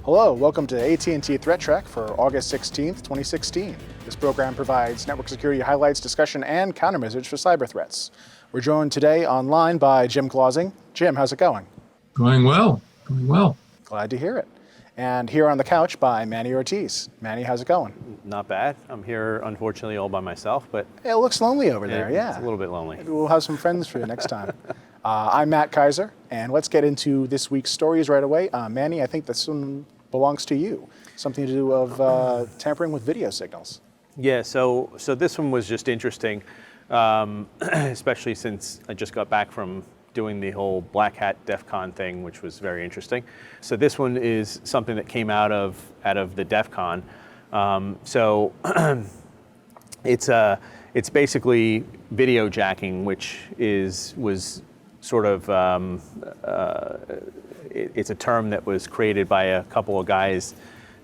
Hello, welcome to AT&T ThreatTraq for August 16th, 2016. This program provides network security highlights, discussion, and countermeasures for cyber threats. We're joined today online by Jim Clausing. Jim, how's it going? Going well. Glad to hear it. And here on the couch by Manny Ortiz. Manny, how's it going? Not bad. I'm here, unfortunately, all by myself, but... It looks lonely over there, yeah. It's a little bit lonely. Maybe we'll have some friends for you next time. I'm Matt Kaiser, and let's get into this week's stories right away. Manny, I think this one belongs to you. Something to do of tampering with video signals. Yeah, so this one was just interesting, especially since I just got back from doing the whole Black Hat DEF CON thing, which was very interesting. So this one is something that came out of the DEF CON. It's basically video jacking, which was sort of it's a term that was created by a couple of guys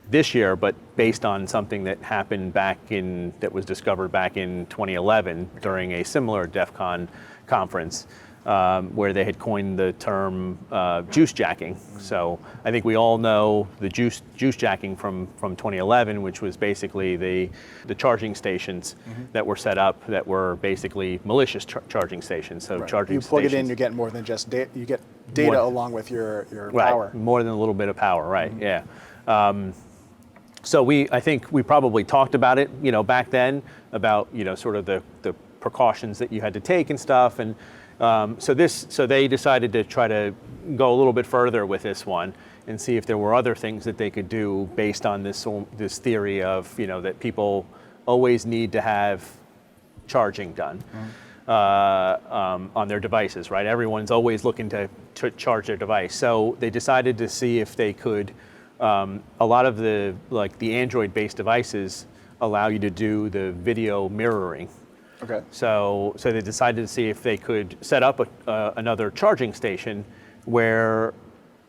this year, but based on something that happened that was discovered back in 2011 during a similar DEF CON conference. Where they had coined the term juice jacking. So I think we all know the juice jacking from 2011, which was basically the charging stations that were set up that were basically malicious charging stations. So charging you plug it in, you get more than just data. You get data along with your power. More than a little bit of power, right? Yeah. So I think we probably talked about it, back then about sort of the precautions that you had to take and stuff and. So they decided to try to go a little bit further with this one and see if there were other things that they could do based on this theory of that people always need to have charging done on their devices, right? Everyone's always looking to charge their device. So they decided to see if they could. A lot of the Android-based devices allow you to do the video mirroring. Okay. So they decided to see if they could set up another charging station where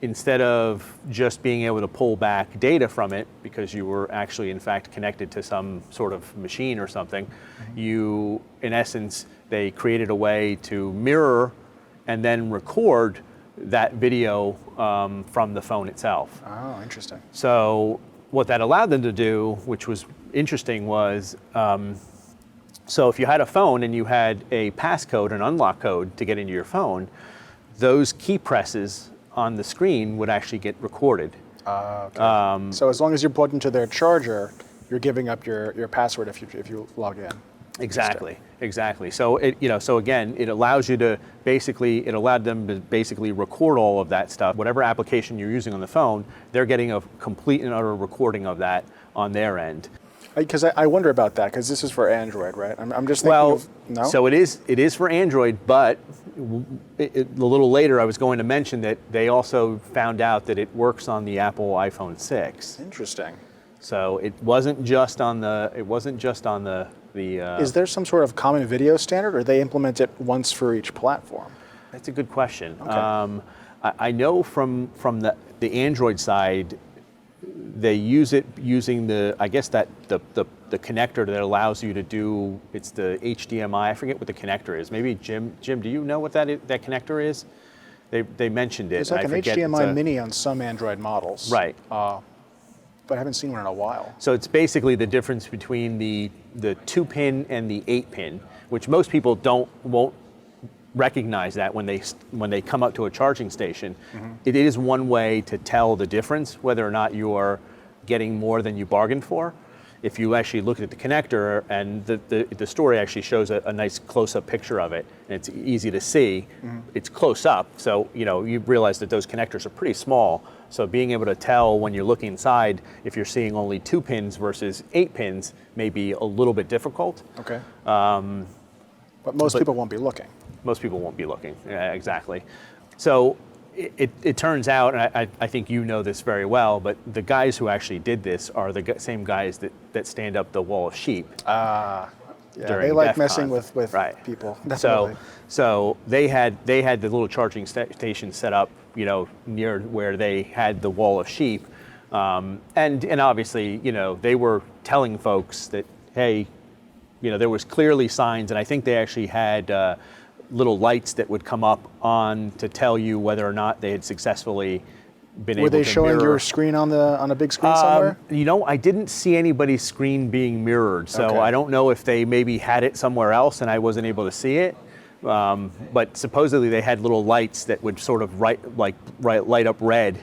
instead of just being able to pull back data from it because you were actually in fact connected to some sort of machine or something, in essence, they created a way to mirror and then record that video from the phone itself. Oh, interesting. So what that allowed them to do, which was interesting, was so if you had a phone and you had a passcode, an unlock code to get into your phone, those key presses on the screen would actually get recorded. Okay. So as long as you're plugged into their charger, you're giving up your password if you log in. Exactly. So it allows you to it allowed them to basically record all of that stuff. Whatever application you're using on the phone, they're getting a complete and utter recording of that on their end. Because I wonder about that, because this is for Android, right? I'm just thinking no? So it is for Android, but a little later I was going to mention that they also found out that it works on the Apple iPhone 6. Interesting. So it wasn't just on the Is there some sort of common video standard, or they implement it once for each platform? That's a good question. Okay. I know from the Android side, they use it using the connector that allows you to do, it's the HDMI, I forget what the connector is. Maybe Jim, do you know what that connector is? They mentioned it. It's like an HDMI mini on some Android models. Right. But I haven't seen one in a while. So it's basically the difference between the 2-pin and the 8-pin, which most people won't recognize that when they come up to a charging station. It is one way to tell the difference, whether or not you are getting more than you bargained for. If you actually look at the connector, and the story actually shows a nice close-up picture of it, and it's easy to see. It's close up, so you realize that those connectors are pretty small. So being able to tell when you're looking inside if you're seeing only 2 pins versus 8 pins may be a little bit difficult. Okay. But most people won't be looking. Most people won't be looking, exactly. So it turns out, and I think you know this very well, but the guys who actually did this are the same guys that stand up the wall of sheep. Yeah, they like messing with people. Definitely. So they had the little charging station set up, near where they had the wall of sheep, and obviously, they were telling folks that, hey, there was clearly signs, and I think they actually had little lights that would come up on to tell you whether or not they had successfully been able to Were they showing mirror. your screen on a big screen somewhere? I didn't see anybody's screen being mirrored, so Okay. I don't know if they maybe had it somewhere else and I wasn't able to see it. But supposedly they had little lights that would sort of light up red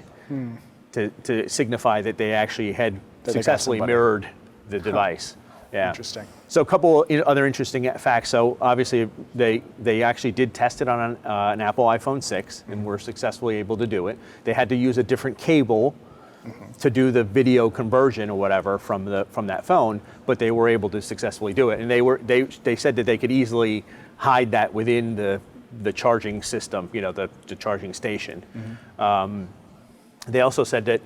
to signify that they actually had got successfully somebody. mirrored the device. Yeah. Interesting. So a couple other interesting facts. So obviously they actually did test it on an Apple iPhone 6 and were successfully able to do it. They had to use a different cable to do the video conversion or whatever from that phone, but they were able to successfully do it. And they said that they could easily hide that within the charging system, the charging station. They also said that,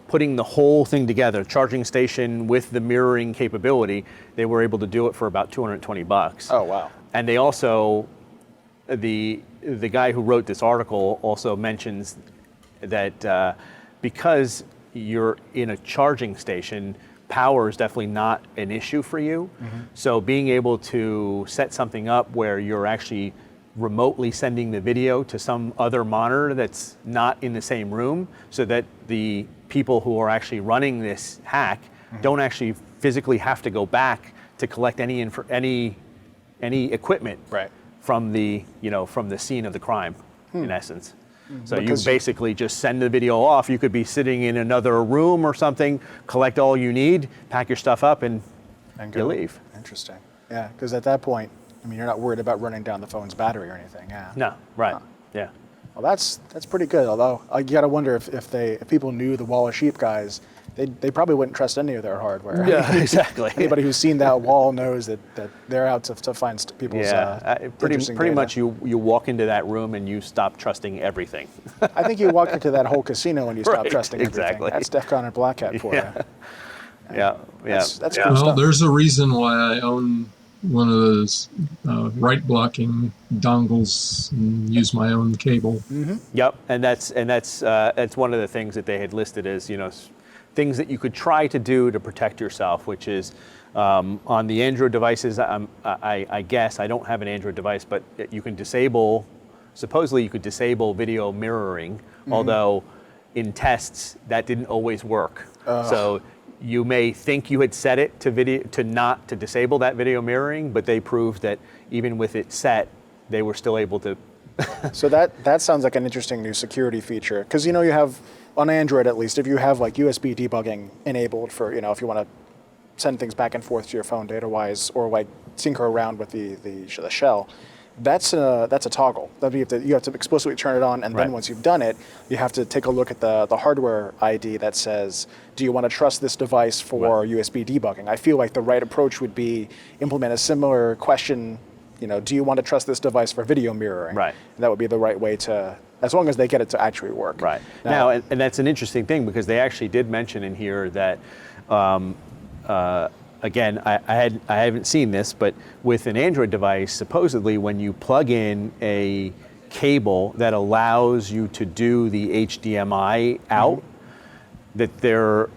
putting the whole thing together, charging station with the mirroring capability, they were able to do it for about $220. Oh, wow. And they also, the guy who wrote this article also mentions that because you're in a charging station, power is definitely not an issue for you. So being able to set something up where you're actually remotely sending the video to some other monitor that's not in the same room, so that the people who are actually running this hack don't actually physically have to go back to collect any equipment from the scene of the crime, in essence. So Because you basically just send the video off. You could be sitting in another room or something, collect all you need, pack your stuff up, and you leave. Interesting. Yeah, because at that point, you're not worried about running down the phone's battery or anything. Yeah. No, right. Yeah. Well, that's pretty good. Although you got to wonder if people knew the Wall of Sheep guys, they probably wouldn't trust any of their hardware. Yeah, exactly. Anybody who's seen that wall knows that they're out to find people's. Pretty much you walk into that room and you stop trusting everything. I think you walk into that whole casino and you stop trusting everything. Exactly. That's DEF CON and Black Hat for you. Yeah. That's cool Well, stuff. there's a reason why I own one of those right blocking dongles and use my own cable. Yep, and that's one of the things that they had listed as things that you could try to do to protect yourself, which is on the Android devices. I guess I don't have an Android device, but you can supposedly you could disable video mirroring, although in tests that didn't always work. So you may think you had set it to disable that video mirroring, but they proved that even with it set, they were still able to. So that sounds like an interesting new security feature, because you have on Android, at least, if you have like USB debugging enabled for if you want to send things back and forth to your phone data-wise, or like sync around with the shell. That's a toggle. You have to explicitly turn it on, and then once you've done it, you have to take a look at the hardware ID that says, do you want to trust this device for USB debugging? I feel like the right approach would be implement a similar question. Do you want to trust this device for video mirroring? Right. And that would be the right way to, as long as they get it to actually work. Right. Now, and that's an interesting thing, because they actually did mention in here that. Again, I haven't seen this, but with an Android device, supposedly when you plug in a cable that allows you to do the HDMI out, that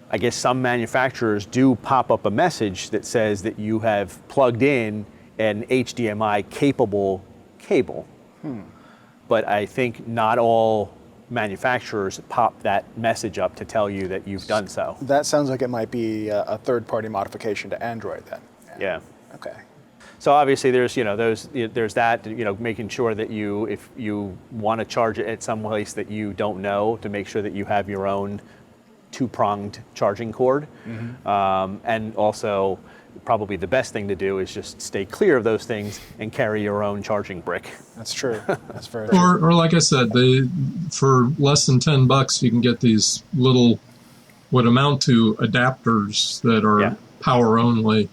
I guess some manufacturers do pop up a message that says that you have plugged in an HDMI capable cable. But I think not all manufacturers pop that message up to tell you that you've done so. That sounds like it might be a third-party modification to Android then. Yeah. Okay. So obviously there's there's that making sure that if you want to charge it at some place that you don't know, to make sure that you have your own two-pronged charging cord, and also probably the best thing to do is just stay clear of those things and carry your own charging brick. That's true. That's very true. Or like I said, for less than $10, you can get these little, what amount to adapters that are power only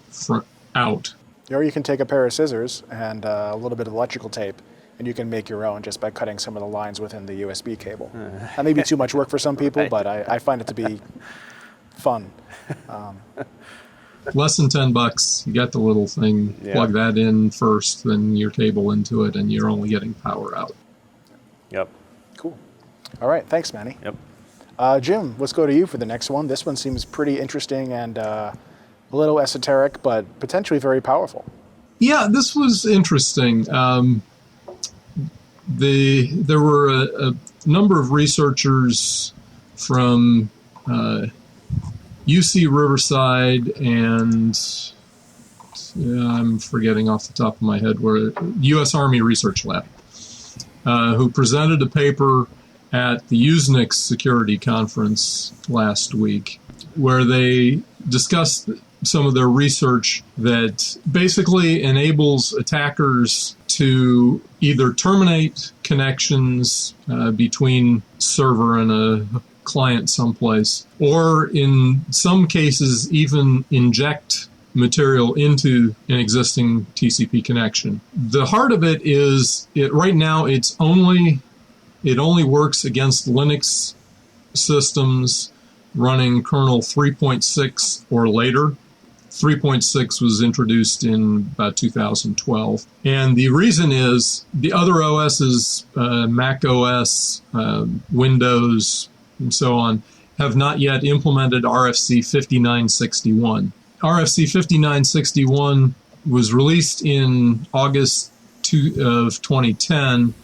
out. Or you can take a pair of scissors and a little bit of electrical tape, and you can make your own just by cutting some of the lines within the USB cable. That may be too much work for some people, but I find it to be fun. Less than $10, you got the little thing, plug that in first, then your cable into it, and you're only getting power out. Yep. Cool. All right, thanks, Manny. Yep. Jim, let's go to you for the next one. This one seems pretty interesting and a little esoteric, but potentially very powerful. Yeah, this was interesting. There were number of researchers from UC Riverside and I'm forgetting off the top of my head where U.S. Army Research Lab, who presented a paper at the Usenix Security Conference last week, where they discussed some of their research that basically enables attackers to either terminate connections between server and a client someplace, or in some cases even inject material into an existing TCP connection. The heart of it is, right now it only works against Linux systems running kernel 3.6 or later. 3.6 was introduced in about 2012. And the reason is the other OSs, Mac OS, Windows, and so on, have not yet implemented RFC 5961. RFC 5961 was released in August of 2010,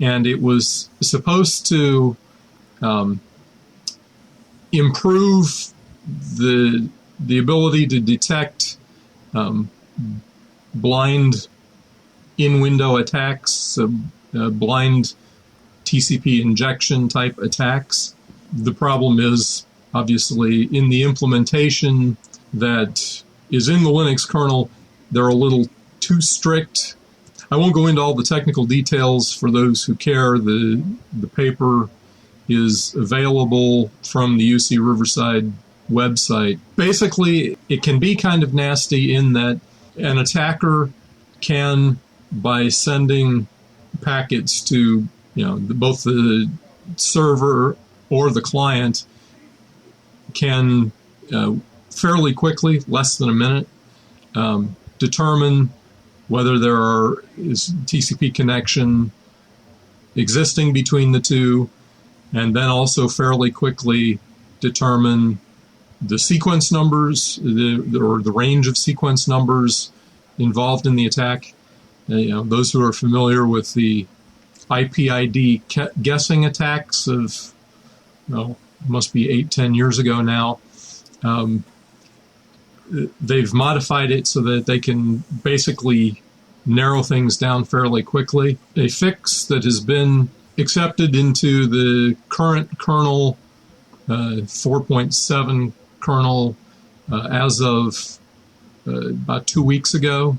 and it was supposed to improve the ability to detect blind in-window attacks, blind TCP injection type attacks. The problem is, obviously, in the implementation that is in the Linux kernel, they're a little too strict. I won't go into all the technical details for those who care. The paper is available from the UC Riverside website. Basically, it can be kind of nasty in that an attacker can, by sending packets to both the server or the client, can fairly quickly, less than a minute, determine whether there is TCP connection existing between the two, and then also fairly quickly determine the sequence numbers or the range of sequence numbers involved in the attack. Those who are familiar with the IPID guessing attacks of, must be 8-10 years ago now, they've modified it so that they can basically narrow things down fairly quickly. A fix that has been accepted into the current kernel, 4.7 kernel, as of about 3 weeks ago,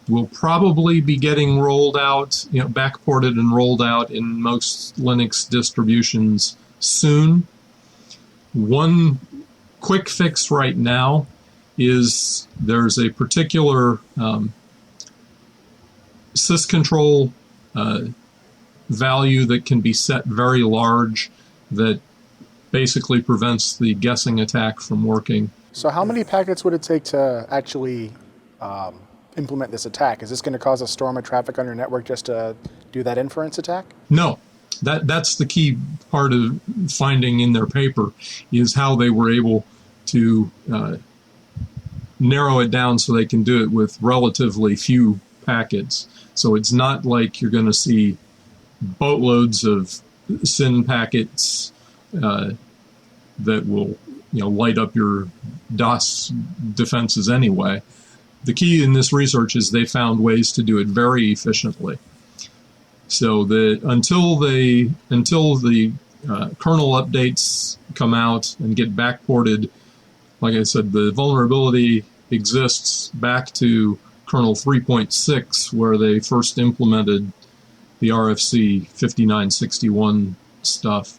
will probably be getting rolled out, backported and rolled out in most Linux distributions soon. One quick fix right now is there's a particular syscontrol value that can be set very large that basically prevents the guessing attack from working. So how many packets would it take to actually implement this attack? Is this going to cause a storm of traffic on your network just to do that inference attack? No. That's the key part of finding in their paper, is how they were able to narrow it down so they can do it with relatively few packets. So it's not like you're going to see boatloads of SYN packets that will light up your DOS defenses anyway. The key in this research is they found ways to do it very efficiently. So that until the kernel updates come out and get backported, like I said, the vulnerability exists back to kernel 3.6, where they first implemented the RFC 5961 stuff,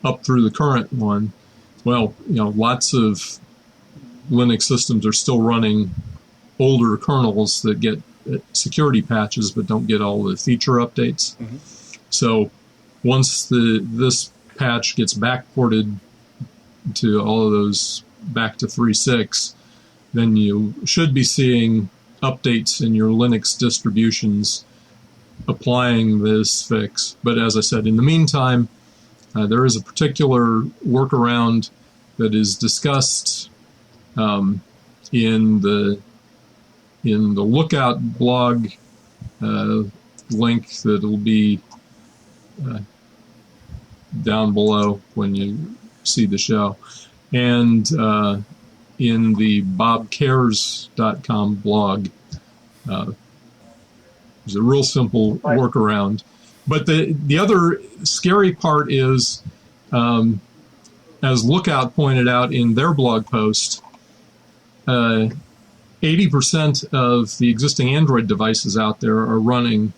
up through the current one. Well, lots of Linux systems are still running older kernels that get security patches but don't get all the feature updates. Mm-hmm. So once this patch gets backported to all of those back to 3.6, then you should be seeing updates in your Linux distributions applying this fix. But as I said, in the meantime, there is a particular workaround that is discussed in the Lookout blog link that will be down below when you see the show. And in the bobcares.com blog, there's a real simple workaround. But the other scary part is, as Lookout pointed out in their blog post, 80% of the existing Android devices out there are running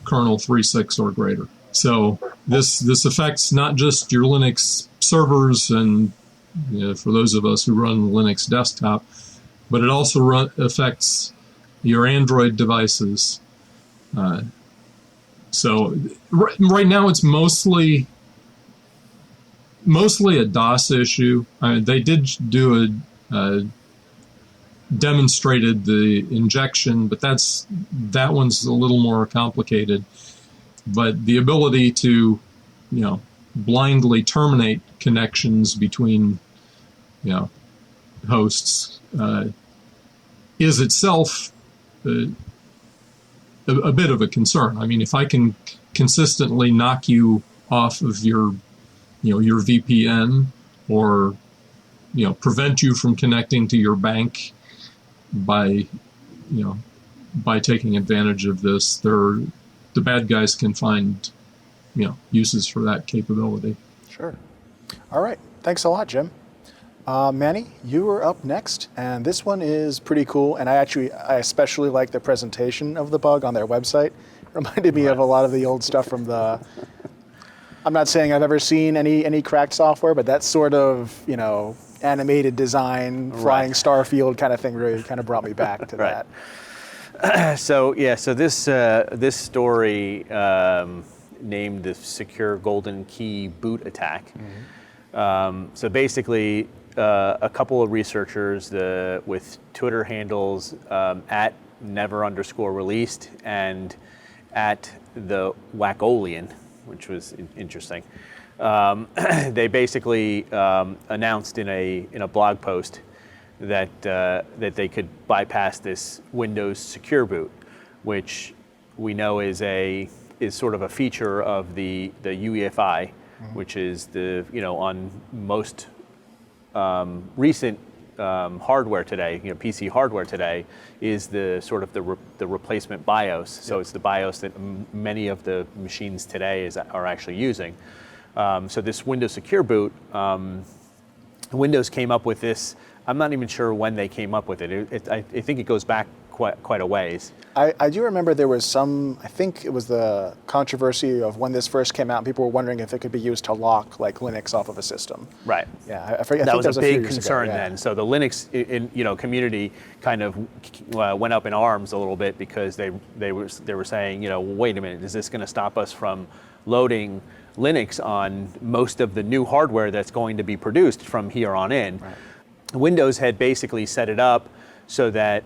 kernel 3.6 or greater. So this affects not just your Linux servers and for those of us who run Linux desktop, but it also affects your Android devices. So right now it's mostly a DOS issue. They did do demonstrated the injection, but that one's a little more complicated. But the ability to, blindly terminate connections between, hosts is itself a bit of a concern. I mean, if I can consistently knock you off of your VPN or, prevent you from connecting to your bank by taking advantage of this, the bad guys can find, uses for that capability. Sure. All right. Thanks a lot, Jim. Manny, you are up next, and this one is pretty cool, and I especially like the presentation of the bug on their website. It reminded me of a lot of the old stuff from I'm not saying I've ever seen any cracked software, but that sort of, animated design, flying Starfield kind of thing really kind of brought me back to that. So this story named the Secure Golden Key Boot Attack. So basically, a couple of researchers with Twitter handles at never_released and at the Wackolian, which was interesting. They basically announced in a blog post that they could bypass this Windows Secure Boot, which we know is sort of a feature of the UEFI, which is on most recent hardware today, PC hardware today, is the sort of the replacement BIOS. So it's the BIOS that many of the machines today are actually using. So this Windows Secure Boot, Windows came up with this. I'm not even sure when they came up with it. I think it goes back quite a ways. I do remember there was I think it was the controversy of when this first came out, and people were wondering if it could be used to lock like Linux off of a system. Right. Yeah, I forget. That was a big few years concern ago, yeah. then. So the Linux community kind of went up in arms a little bit because they were saying, wait a minute, is this going to stop us from loading Linux on most of the new hardware that's going to be produced from here on in? Right. Windows had basically set it up so that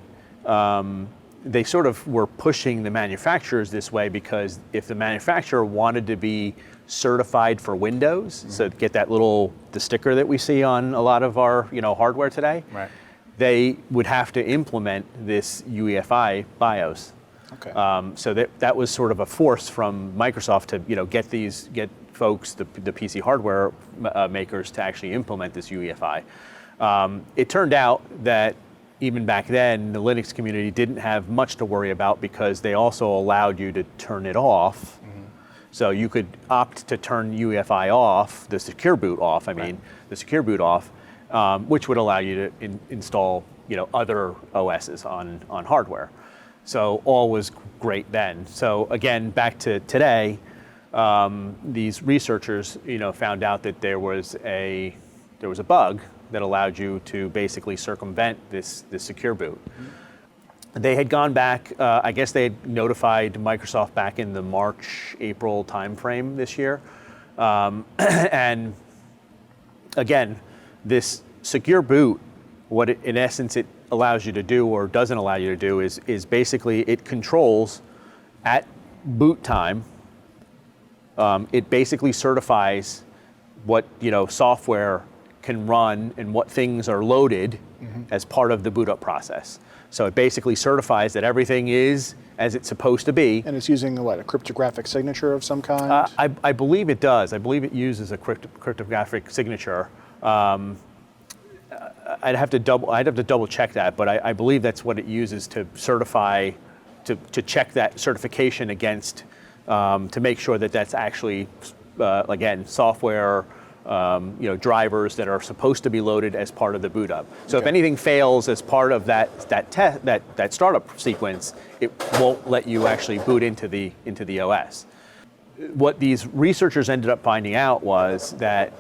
they sort of were pushing the manufacturers this way, because if the manufacturer wanted to be certified for Windows, so get the sticker that we see on a lot of our hardware today, Right. they would have to implement this UEFI BIOS. Okay. So that was sort of a force from Microsoft to get folks, the PC hardware makers, to actually implement this UEFI. It turned out that even back then, the Linux community didn't have much to worry about, because they also allowed you to turn it off. So you could opt to turn UEFI off, the Secure Boot off, the Secure Boot off, which would allow you to install other OSs on hardware. So all was great then. So again, back to today, these researchers found out that there was a bug that allowed you to basically circumvent this Secure Boot. They had gone back, I guess they had notified Microsoft back in the March-April timeframe this year. And again, this Secure Boot, what in essence it allows you to do or doesn't allow you to do is basically it controls at boot time. It basically certifies what software can run and what things are loaded as part of the boot up process. So it basically certifies that everything is as it's supposed to be. And it's using what, a cryptographic signature of some kind? I believe it does. I believe it uses a cryptographic signature. I'd have to double check that, but I believe that's what it uses to certify, to check that certification against, to make sure that that's actually, again, software, drivers that are supposed to be loaded as part of the boot up. So if anything fails as part of that startup sequence, it won't let you actually boot into the OS. What these researchers ended up finding out was that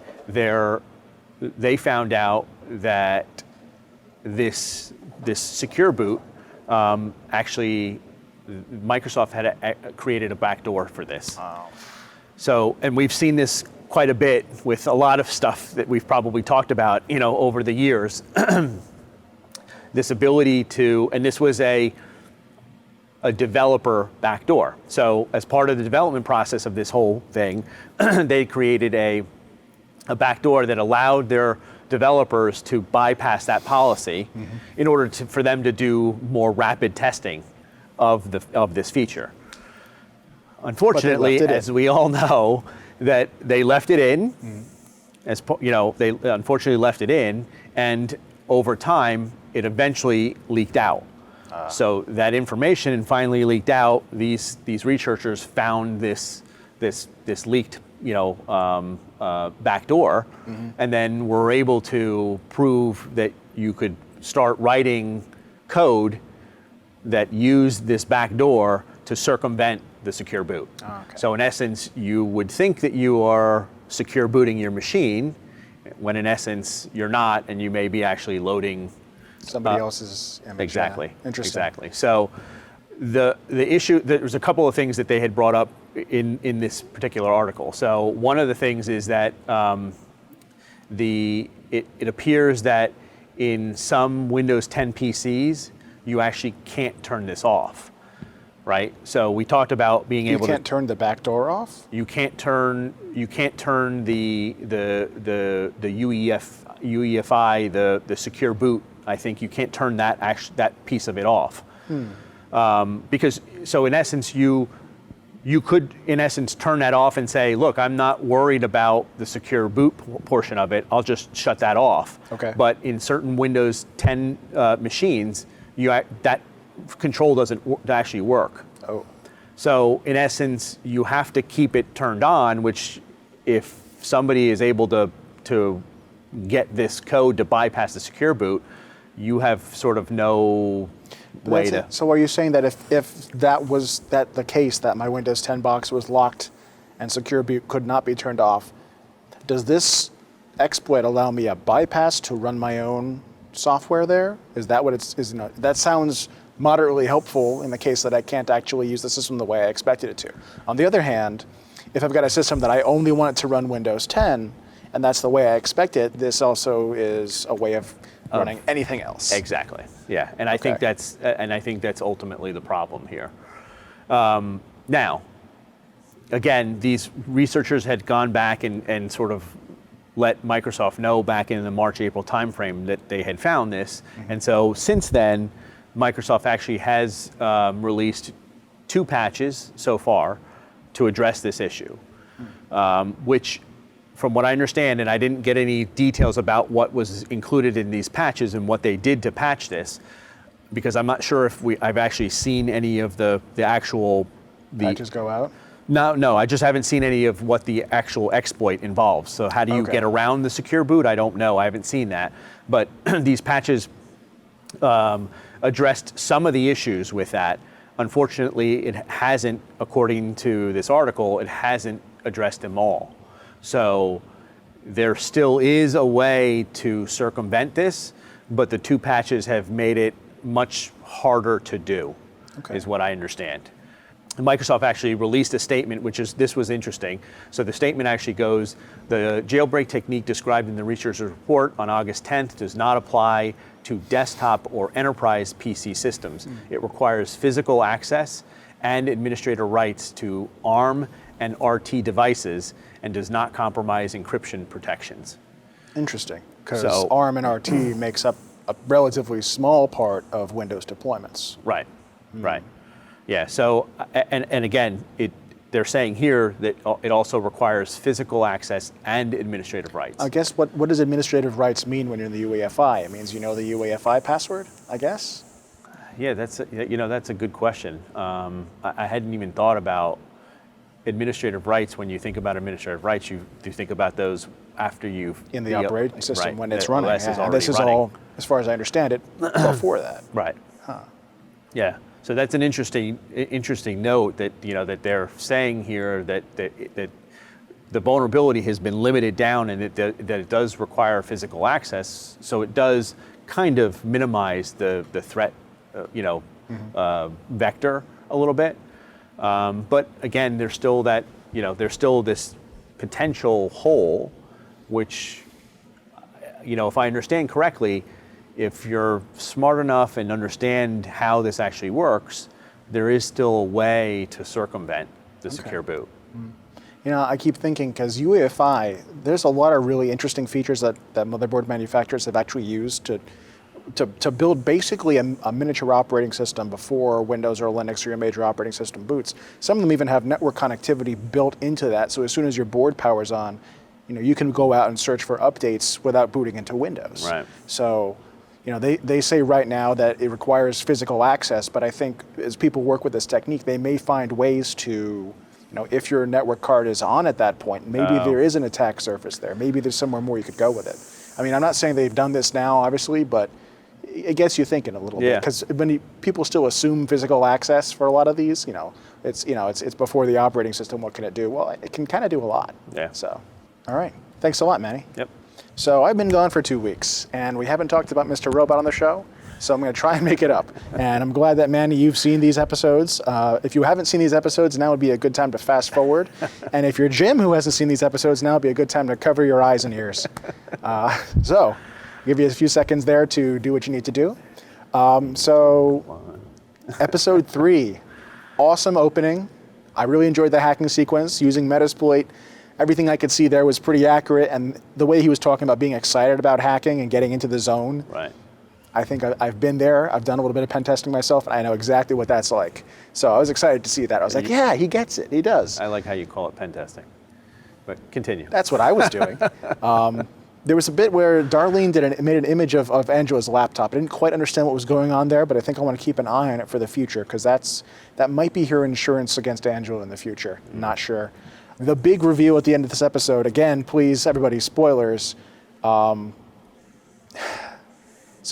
they found out that this secure boot, actually, Microsoft had created a backdoor for this. Wow. So, and we've seen this quite a bit with a lot of stuff that we've probably talked about, over the years. This ability to, and this was a developer backdoor. So as part of the development process of this whole thing, they created a backdoor that allowed their developers to bypass that policy in order for them to do more rapid testing of this feature. Unfortunately, as we all know, that they left it in, they unfortunately left it in, and over time, it eventually leaked out. So that information finally leaked out. These researchers found this leaked, backdoor, and then were able to prove that you could start writing code that used this backdoor to circumvent the secure boot. So in essence, you would think that you are secure booting your machine, when in essence you're not, and you may be actually loading somebody else's image. Exactly. Interesting. Exactly. So the issue, there's a couple of things that they had brought up in this particular article. So one of the things is that it appears that in some Windows 10 PCs, you actually can't turn this off, right? So we talked about being able to. You can't turn the back door off? You can't turn the UEFI, the secure boot. I think you can't turn that piece of it off. Because, so in essence, you could, in essence, turn that off and say, look, I'm not worried about the secure boot portion of it. I'll just shut that off. Okay. But in certain Windows 10 machines, that control doesn't actually work. Oh. So in essence, you have to keep it turned on, which if somebody is able to get this code to bypass the secure boot, you have sort of no way to. So are you saying that if that was the case, that my Windows 10 box was locked and secure boot could not be turned off, does this exploit allow me a bypass to run my own software there? Is that what is? That sounds moderately helpful in the case that I can't actually use the system the way I expected it to. On the other hand, if I've got a system that I only want it to run Windows 10, and that's the way I expect it, this also is a way of running anything else. Exactly. Yeah, and I think that's ultimately the problem here. Now, again, these researchers had gone back and sort of let Microsoft know back in the March-April timeframe that they had found this, and so since then, Microsoft actually has released 2 patches so far to address this issue, which, from what I understand, and I didn't get any details about what was included in these patches and what they did to patch this, because I'm not sure if I've actually seen any of the actual patches go out. No, I just haven't seen any of what the actual exploit involves. So how do you get around the secure boot? I don't know. I haven't seen that. But these patches addressed some of the issues with that. Unfortunately, it hasn't, according to this article, it hasn't addressed them all. So there still is a way to circumvent this, but the 2 patches have made it much harder to do, is what I understand. Microsoft actually released a statement, this was interesting. So the statement actually goes, the jailbreak technique described in the researcher's report on August 10th does not apply to desktop or enterprise PC systems. It requires physical access and administrator rights to ARM and RT devices and does not compromise encryption protections. Interesting, because ARM and RT makes up a relatively small part of Windows deployments. Right, right. Yeah, so, and again, they're saying here that it also requires physical access and administrative rights. I guess what does administrative rights mean when you're in the UEFI? It means you know the UEFI password, I guess? Yeah, that's a good question. I hadn't even thought about administrative rights. When you think about administrative rights, you think about those after you've... In the operating system when it's running. OS is And already this is running. all, as far as I understand it, before that. Right. Yeah. So that's an interesting note that that they're saying here that the vulnerability has been limited down and that it does require physical access. So it does kind of minimize the threat, vector a little bit. But again, there's still there's still this potential hole, which, if I understand correctly, if you're smart enough and understand how this actually works, there is still a way to circumvent the secure boot. I keep thinking, because UEFI, there's a lot of really interesting features that motherboard manufacturers have actually used to build basically a miniature operating system before Windows or Linux or your major operating system boots. Some of them even have network connectivity built into that, so as soon as your board powers on, you can go out and search for updates without booting into Windows. Right. So, they say right now that it requires physical access, but I think as people work with this technique, they may find ways to, if your network card is on at that point, maybe there is an attack surface there. Maybe there's somewhere more you could go with it. I mean, I'm not saying they've done this now, obviously, but it gets you thinking a little bit. Because when people still assume physical access for a lot of these, it's before the operating system. What can it do? Well, it can kind of do a lot. Yeah. So, all right. Thanks a lot, Manny. Yep. So I've been gone for 2 weeks, and we haven't talked about Mr. Robot on the show, so I'm going to try and make it up. And I'm glad that, Manny, you've seen these episodes. If you haven't seen these episodes, now would be a good time to fast forward. And if you're Jim, who hasn't seen these episodes, now would be a good time to cover your eyes and ears. So I'll give you a few seconds there to do what you need to do. Episode 3, awesome opening. I really enjoyed the hacking sequence using Metasploit. Everything I could see there was pretty accurate, and the way he was talking about being excited about hacking and getting into the zone. Right. I think I've been there. I've done a little bit of pen testing myself, and I know exactly what that's like. So I was excited to see that. I was like, yeah, he gets it. He does. I like how you call it pen testing. But continue. That's what I was doing. There was a bit where Darlene made an image of Angela's laptop. I didn't quite understand what was going on there, but I think I want to keep an eye on it for the future, because that might be her insurance against Angela in the future. Not sure. The big reveal at the end of this episode, again, please, everybody, spoilers. So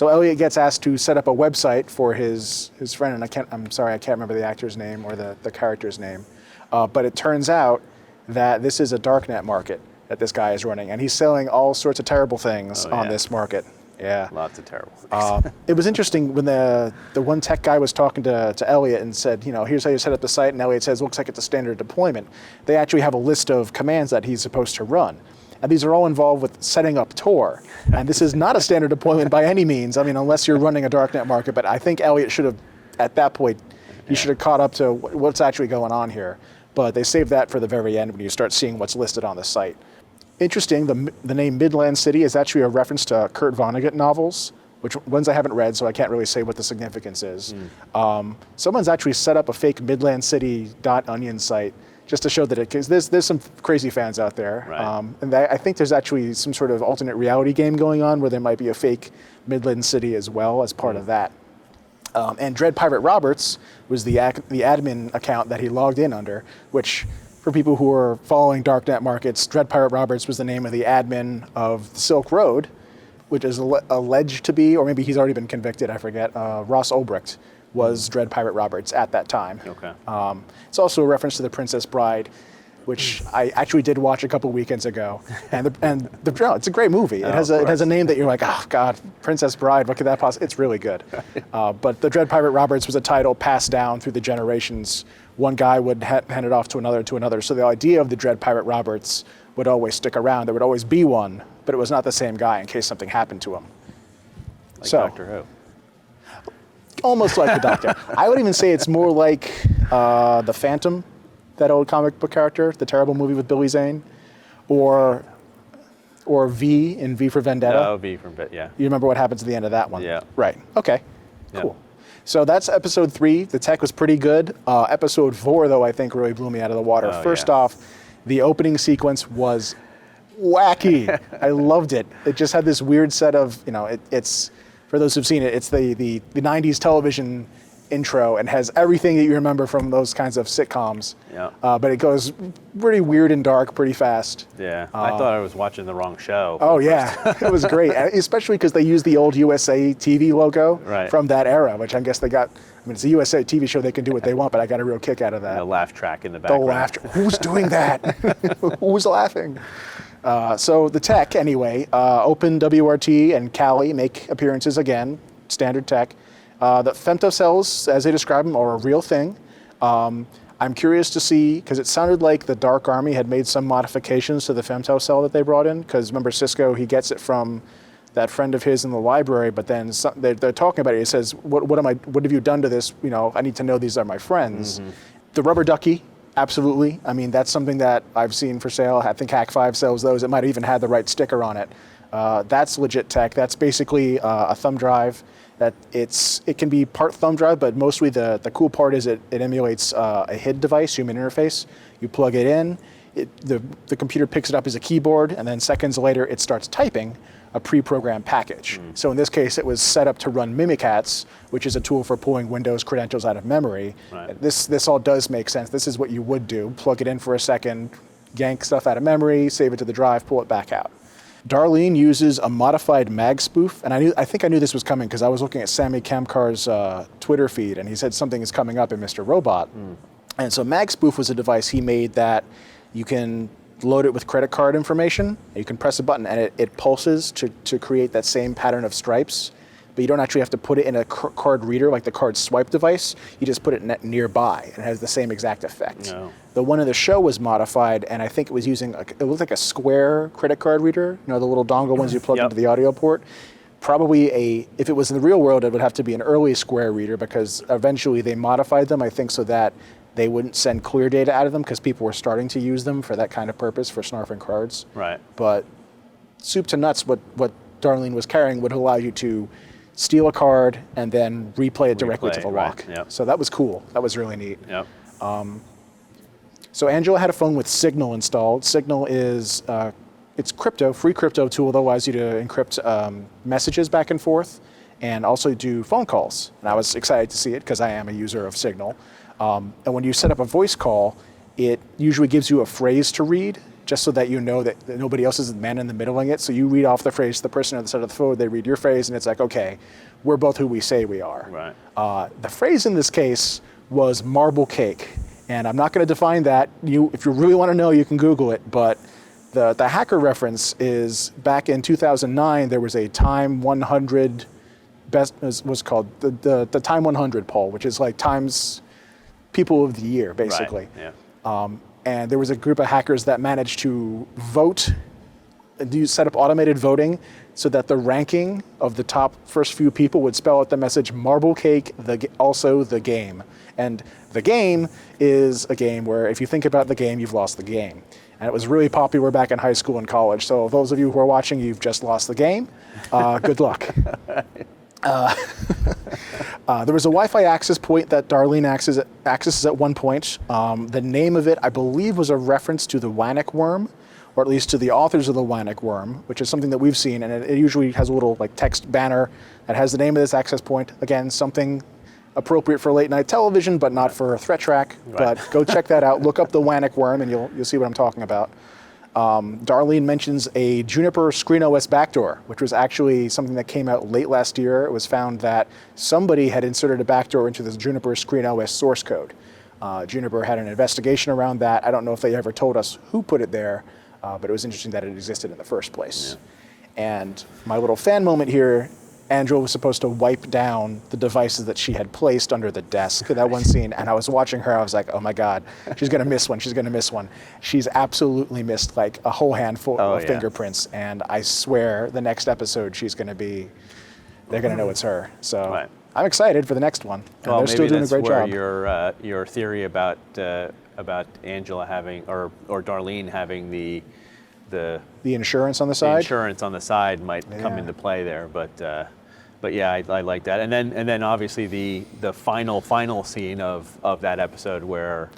Elliot gets asked to set up a website for his friend, and I'm sorry, I can't remember the actor's name or the character's name. But it turns out that this is a darknet market that this guy is running, and he's selling all sorts of terrible things on this market. Yeah. Lots of terrible things. It was interesting when the one tech guy was talking to Elliot and said, here's how you set up the site, and Elliot says, looks like it's a standard deployment. They actually have a list of commands that he's supposed to run. And these are all involved with setting up Tor. And this is not a standard deployment by any means, unless you're running a darknet market. But I think Elliot should have, at that point, he should have caught up to what's actually going on here. But they saved that for the very end when you start seeing what's listed on the site. Interesting, the name Midland City is actually a reference to Kurt Vonnegut novels, which ones I haven't read, so I can't really say what the significance is. Someone's actually set up a fake midlandcity.onion site just to show that because there's some crazy fans out there. Right. And I think there's actually some sort of alternate reality game going on where there might be a fake Midland City as well as part of that. And Dread Pirate Roberts was the admin account that he logged in under, which, for people who are following darknet markets, Dread Pirate Roberts was the name of the admin of the Silk Road, which is alleged to be, or maybe he's already been convicted, I forget, Ross Ulbricht was Dread Pirate Roberts at that time. Okay. It's also a reference to The Princess Bride, which I actually did watch a couple weekends ago, and it's a great movie. It has a name that you're like, oh God, Princess Bride, what could that possibly? It's really good. But the Dread Pirate Roberts was a title passed down through the generations. One guy would hand it off to another. So the idea of the Dread Pirate Roberts would always stick around. There would always be one, but it was not the same guy in case something happened to him. Like Doctor Who. Almost like the Doctor. I would even say it's more like the Phantom, that old comic book character, the terrible movie with Billy Zane, or or V in V for Vendetta? No, V from yeah. You remember what happens at the end of that one? Yeah. Right. Okay. Yeah. Cool. So that's episode 3. The tech was pretty good. Episode 4, though, I think really blew me out of the water. Oh, First yeah. off, the opening sequence was wacky. I loved it. It just had this weird set of, it's for those who've seen it, it's the 90s television intro and has everything that you remember from those kinds of sitcoms. Yeah. But it goes pretty weird and dark pretty fast. Yeah. I thought I was watching the wrong show. Oh yeah, it was great, especially because they used the old USA TV logo from that era, which I guess they got. I mean, it's a USA TV show; they can do what they want, but I got a real kick out of that. The laugh track in the background. The laugh track. Who's doing that? Who's laughing? So the tech, anyway. OpenWRT and Kali make appearances again. Standard tech. The femtocells, as they describe them, are a real thing. I'm curious to see, because it sounded like the Dark Army had made some modifications to the femtocell that they brought in, because remember Cisco, he gets it from that friend of his in the library, but then they're talking about it. He says, what have you done to this? I need to know these are my friends. Mm-hmm. The rubber ducky, absolutely. I mean, that's something that I've seen for sale. I think Hack5 sells those. It might have even had the right sticker on it. That's legit tech. That's basically a thumb drive. That it can be part thumb drive, but mostly the cool part is it emulates a HID device, human interface. You plug it in, the computer picks it up as a keyboard, and then seconds later it starts typing a pre-programmed package. So in this case, it was set up to run Mimikatz, which is a tool for pulling Windows credentials out of memory. Right. This all does make sense. This is what you would do. Plug it in for a second, yank stuff out of memory, save it to the drive, pull it back out. Darlene uses a modified mag spoof, and I think I knew this was coming because I was looking at Sammy Kamkar's Twitter feed, and he said something is coming up in Mr. Robot. And so mag spoof was a device he made that you can load it with credit card information, and you can press a button, and it pulses to create that same pattern of stripes, but you don't actually have to put it in a card reader like the card swipe device. You just put it nearby, and it has the same exact effect. No. The one in the show was modified, and I think it was using, it looked like a square credit card reader, the little dongle ones you plug into the audio port. Probably if it was in the real world, it would have to be an early square reader because eventually they modified them, I think, so that they wouldn't send clear data out of them because people were starting to use them for that kind of purpose, for snarfing cards. Right. But soup to nuts, what Darlene was carrying would allow you to steal a card and then replay it directly to the lock. Right. Yep. So that was cool. That was really neat. Yep. So Angela had a phone with Signal installed. Signal is it's free crypto tool that allows you to encrypt messages back and forth and also do phone calls. And I was excited to see it because I am a user of Signal. And when you set up a voice call, it usually gives you a phrase to read just so that you know that nobody else is the man in the middling it. So you read off the phrase, the person on the side of the phone, they read your phrase, and it's like, okay, we're both who we say we are. Right. The phrase in this case was marble cake. And I'm not going to define that. If you really want to know, you can Google it. But the hacker reference is back in 2009, there was a Time 100 was called the Time 100 poll, which is like Time's People of the Year, basically. Right. Yeah. And there was a group of hackers that managed to vote, set up automated voting so that the ranking of the top first few people would spell out the message marble cake, also the game. And the game is a game where if you think about the game, you've lost the game. And it was really popular back in high school and college. So those of you who are watching, you've just lost the game. Good luck. There was a Wi-Fi access point that Darlene accesses at one point. The name of it, I believe, was a reference to the Wannock worm, or at least to the authors of the Wannock worm, which is something that we've seen. And it usually has a little text banner that has the name of this access point. Again, something appropriate for late night television, but not for ThreatTraq. Right. But go check that out. Look up the Wannock worm, and you'll see what I'm talking about. Darlene mentions a Juniper ScreenOS backdoor, which was actually something that came out late last year. It was found that somebody had inserted a backdoor into the Juniper ScreenOS source code. Juniper had an investigation around that. I don't know if they ever told us who put it there, but it was interesting that it existed in the first place. Yeah. And my little fan moment here, Angela was supposed to wipe down the devices that she had placed under the desk, that one scene, and I was watching her, I was like, oh my God, she's gonna miss one, she's gonna miss one. She's absolutely missed like a whole handful of fingerprints, and I swear the next episode they're gonna know it's her. So I'm excited for the next one. And well, they're still doing a great job. Your theory about Angela having, or Darlene having the the insurance on the the side. insurance on the side might come Yeah. into play there. But yeah, I like that. And then obviously the final scene of that episode where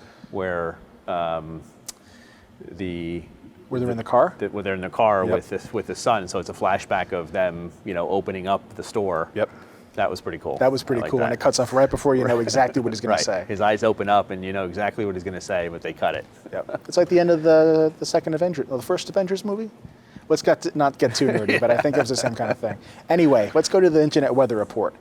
the Where they're in the car. where they're in the car Yep. with the son. So it's a flashback of them, opening up the store. Yep. That was pretty cool. That was pretty I like cool, that. and it cuts off right before you know exactly what he's going Right. to say. His eyes open up, and you know exactly what he's going to say, but they cut it. Yep. It's like the end of the second Avengers, or the first Avengers movie. Let's not get too nerdy, but I think it was the same kind of thing. Anyway, let's go to the Internet Weather Report.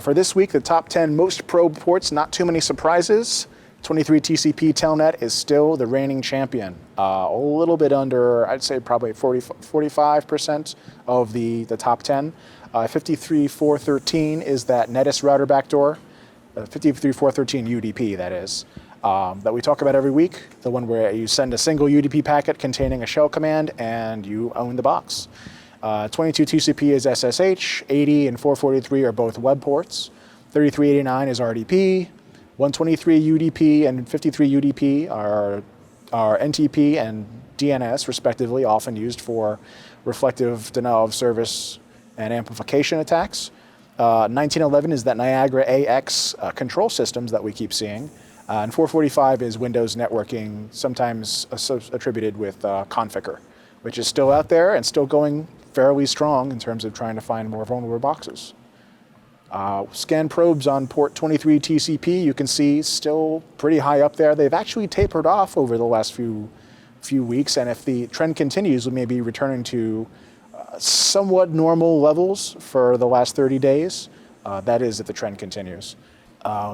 For this week, the top 10 most probed ports, not too many surprises. 23 TCP Telnet is still the reigning champion. A little bit under, I'd say probably 45% of the top 10. 53413 is that Netis router backdoor. 53413 UDP, that is. That we talk about every week, the one where you send a single UDP packet containing a shell command and you own the box. 22 TCP is SSH, 80 and 443 are both web ports, 3389 is RDP, 123 UDP and 53 UDP are NTP and DNS, respectively, often used for reflective denial of service and amplification attacks. 1911 is that Niagara AX control systems that we keep seeing. And 445 is Windows networking, sometimes attributed with Conficker, which is still out there and still going fairly strong in terms of trying to find more vulnerable boxes. Scan probes on port 23 TCP, you can see still pretty high up there. They've actually tapered off over the last few weeks, and if the trend continues, we may be returning to somewhat normal levels for the last 30 days. That is if the trend continues.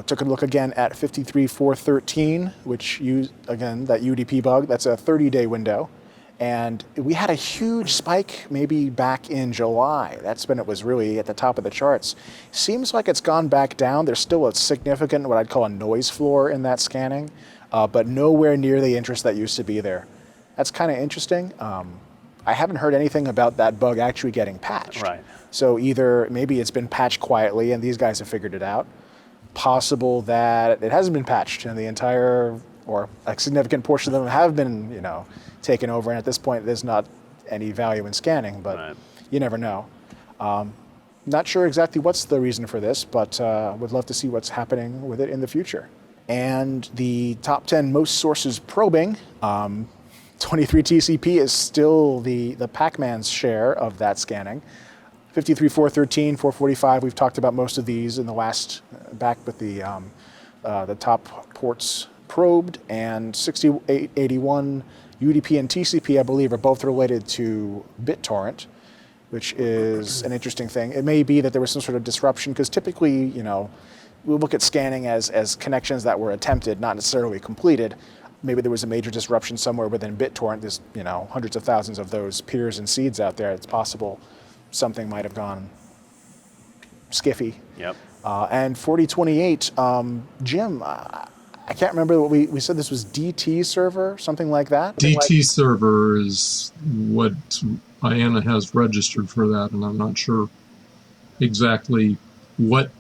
Took a look again at 53413, which again, that UDP bug, that's a 30-day window. And we had a huge spike maybe back in July. That's when it was really at the top of the charts. Seems like it's gone back down. There's still a significant, what I'd call a noise floor in that scanning, but nowhere near the interest that used to be there. That's kind of interesting. I haven't heard anything about that bug actually getting patched. Right. So either maybe it's been patched quietly and these guys have figured it out. Possible that it hasn't been patched and the entire, or a significant portion of them have been, taken over. And at this point, there's not any value in scanning, but Right. You never know. Not sure exactly what's the reason for this, but would love to see what's happening with it in the future. And the top 10 most sources probing, 23 TCP is still the Pac-Man's share of that scanning. 53413, 445, we've talked about most of these in the last, back with the top ports probed, and 6881 UDP and TCP, I believe, are both related to BitTorrent, which is an interesting thing. It may be that there was some sort of disruption, because typically, we look at scanning as connections that were attempted, not necessarily completed. Maybe there was a major disruption somewhere within BitTorrent. There's, hundreds of thousands of those peers and seeds out there. It's possible something might have gone skiffy. Yep. And 4028, Jim, I can't remember what we said. This was DT server, something like that. DT server is what IANA has registered for that, and I'm not sure exactly what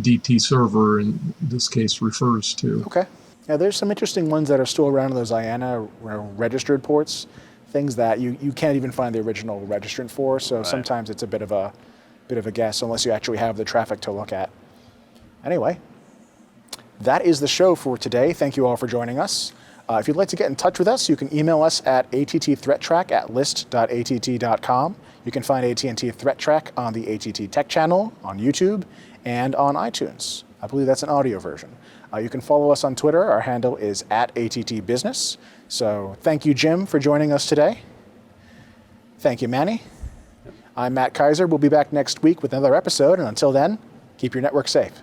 DT server in this case refers to. Okay. Now there's some interesting ones that are still around in those IANA registered ports, things that you can't even find the original registrant for. So Right. sometimes it's a bit of a guess unless you actually have the traffic to look at. Anyway, that is the show for today. Thank you all for joining us. If you'd like to get in touch with us, you can email us at attThreatTraq@list.att.com. You can find AT&T ThreatTraq on the ATT Tech channel, on YouTube, and on iTunes. I believe that's an audio version. You can follow us on Twitter. Our handle is @ATTBusiness. So thank you, Jim, for joining us today. Thank you, Manny. I'm Matt Kaiser. We'll be back next week with another episode. And until then, keep your network safe.